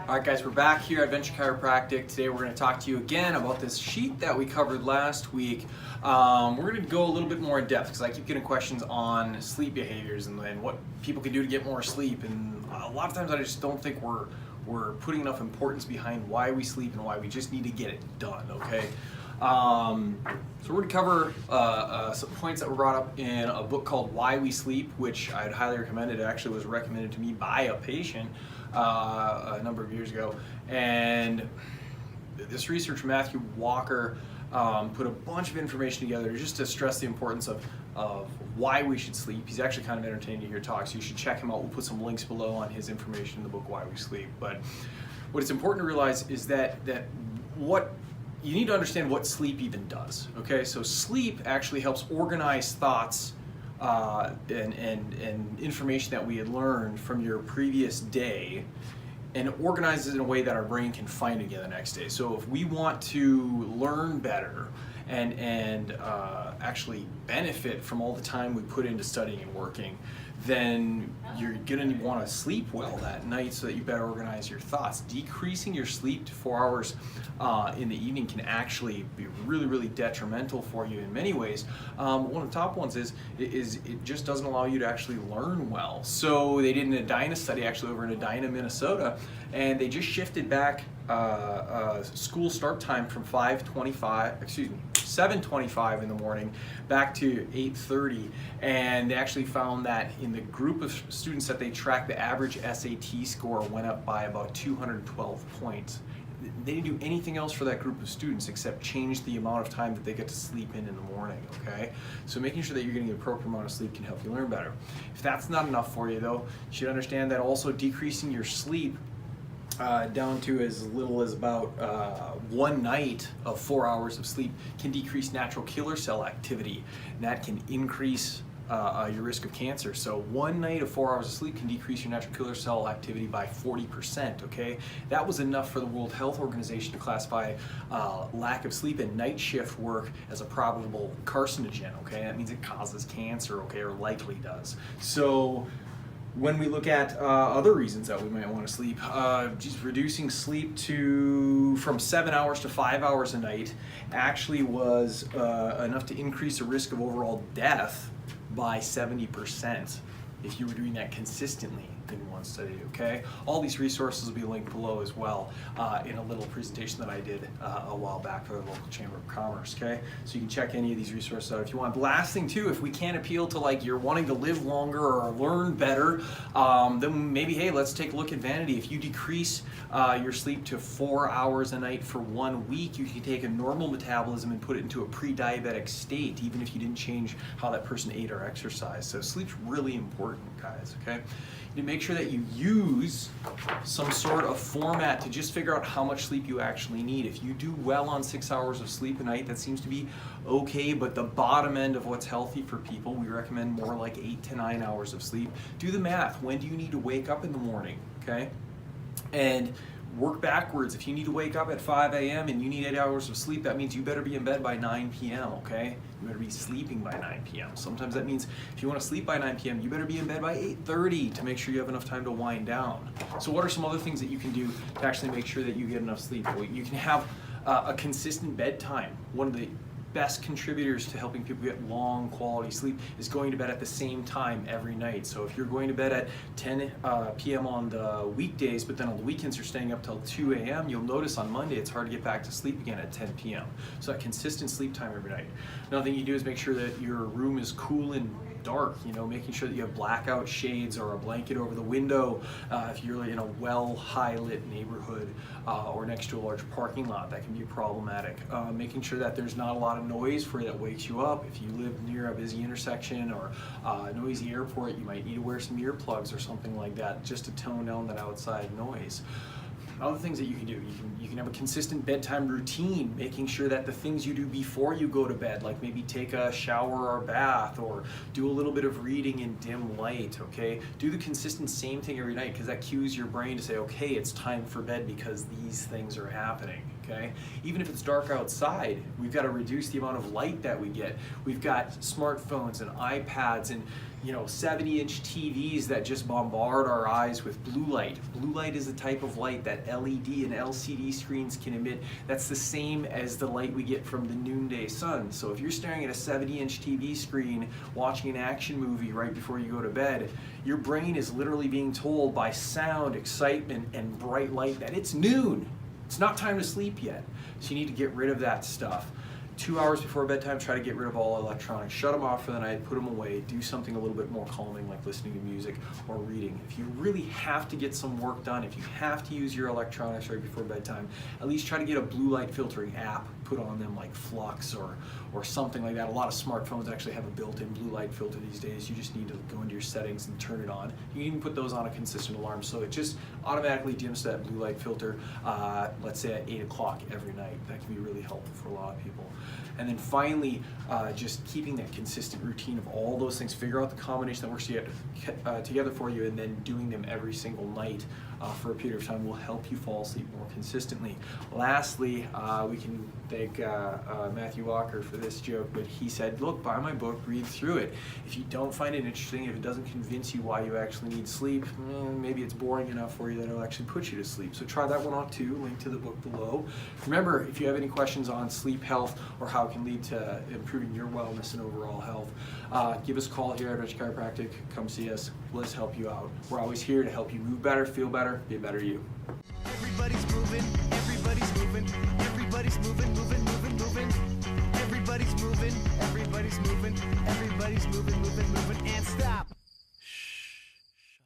All right, guys, we're back here at Venture Chiropractic. Today we're going to talk to you again about this sheet that we covered last week. We're going to go a little bit more in depth because I keep getting questions on sleep behaviors and what people can do to get more sleep. And a lot of times I just don't think we're putting enough importance behind why we sleep and why we just need to get it done, okay? So we're going to cover some points that were brought up in a book called Why We Sleep, which I'd highly recommend. It actually was recommended to me by a patient a number of years ago. And this researcher, Matthew Walker, put a bunch of information together just to stress the importance of why we should sleep. He's actually kind of entertaining to hear talk, so you should check him out. We'll put some links below on his information in the book Why We Sleep. But what it's important to realize is that what you need to understand what sleep even does. Okay, so sleep actually helps organize thoughts and information that we had learned from your previous day, and organizes it in a way that our brain can find again the next day. So if we want to learn better and actually benefit from all the time we put into studying and working, then you're gonna want to sleep well that night so that you better organize your thoughts. Decreasing your sleep to 4 hours in the evening can actually be really, really detrimental for you in many ways. One of the top ones is it just doesn't allow you to actually learn well. So they did an Edina study actually over in Edina, Minnesota, and they just shifted back school start time from 7:25 in the morning back to 8:30, and they actually found that in the group of students that they tracked, the average SAT score went up by about 212 points. They didn't do anything else for that group of students except change the amount of time that they get to sleep in the morning, okay? So making sure that you're getting the appropriate amount of sleep can help you learn better. If that's not enough for you though, you should understand that also decreasing your sleep down to as little as about 1 night of 4 hours of sleep can decrease natural killer cell activity, and that can increase your risk of cancer. So 1 night of 4 hours of sleep can decrease your natural killer cell activity by 40%, okay? That was enough for the World Health Organization to classify lack of sleep and night shift work as a probable carcinogen, okay? That means it causes cancer, okay, or likely does. So when we look at other reasons that we might want to sleep, just reducing sleep from 7 hours to 5 hours a night actually was enough to increase the risk of overall death by 70% if you were doing that consistently in one study, okay? All these resources will be linked below as well in a little presentation that I did a while back for the local Chamber of Commerce, okay? So you can check any of these resources out if you want. The last thing too, if we can't appeal to like you're wanting to live longer or learn better, then maybe, hey, let's take a look at vanity. If you decrease your sleep to 4 hours a night for 1 week, you can take a normal metabolism and put it into a pre-diabetic state, even if you didn't change how that person ate or exercised. So sleep's really important, guys, okay? You make sure that you use some sort of format to just figure out how much sleep you actually need. If you do well on 6 hours of sleep a night, that seems to be okay, but the bottom end of what's healthy for people, we recommend more like 8 to 9 hours of sleep. Do the math. When do you need to wake up in the morning, okay? And work backwards. If you need to wake up at 5 a.m. and you need 8 hours of sleep, that means you better be in bed by 9 p.m., okay? You better be sleeping by 9 p.m. Sometimes that means if you want to sleep by 9 p.m., you better be in bed by 8:30 to make sure you have enough time to wind down. So what are some other things that you can do to actually make sure that you get enough sleep? Well, you can have a consistent bedtime. One of the best contributors to helping people get long quality sleep is going to bed at the same time every night. So if you're going to bed at 10 p.m. on the weekdays, but then on the weekends you're staying up till 2 a.m., you'll notice on Monday it's hard to get back to sleep again at 10 p.m. So that consistent sleep time every night. Another thing you do is make sure that your room is cool and dark, you know, making sure that you have blackout shades or a blanket over the window if you're in a well high lit neighborhood or next to a large parking lot. That can be problematic. Making sure that there's not a lot of noise for you that wakes you up. If you live near a busy intersection or a noisy airport, you might need to wear some earplugs or something like that just to tone down that outside noise. Other things that you can do, you can have a consistent bedtime routine, making sure that the things you do before you go to bed, like maybe take a shower or bath or do a little bit of reading in dim light, okay? Do the consistent same thing every night because that cues your brain to say, okay, it's time for bed because these things are happening, okay? Even if it's dark outside, we've got to reduce the amount of light that we get. We've got smartphones and iPads and 70-inch TVs that just bombard our eyes with blue light. Blue light is a type of light that LED and LCD screens can emit. That's the same as the light we get from the noonday sun. So if you're staring at a 70-inch TV screen watching an action movie right before you go to bed, your brain is literally being told by sound, excitement, and bright light that it's noon. It's not time to sleep yet. So you need to get rid of that stuff. 2 hours before bedtime, try to get rid of all electronics. Shut them off for the night, put them away, do something a little bit more calming like listening to music or reading. If you really have to get some work done, if you have to use your electronics right before bedtime, at least try to get a blue light filtering app put on them like Flux or something like that. A lot of smartphones actually have a built-in blue light filter these days. You just need to go into your settings and turn it on. You can even put those on a consistent alarm so it just automatically dims that blue light filter, let's say at 8 o'clock every night. That can be really helpful for a lot of people. And then finally, just keeping that consistent routine of all those things. Figure out the combination that works together for you, and then doing them every single night for a period of time will help you fall asleep more consistently. Lastly, we can thank Matthew Walker for this joke, but he said, look, buy my book, read through it. If you don't find it interesting, if it doesn't convince you why you actually need sleep, maybe it's boring enough for you that it'll actually put you to sleep. So try that one out too, link to the book below. Remember, if you have any questions on sleep health or how it can lead to improving your wellness and overall health, give us a call here at Chiropractic. Come see us. Let's help you out. We're always here to help you move better, feel better, be a better you. Everybody's moving, everybody's moving, everybody's moving, moving, moving, moving. Everybody's moving, everybody's moving, everybody's moving, moving, moving, and stop.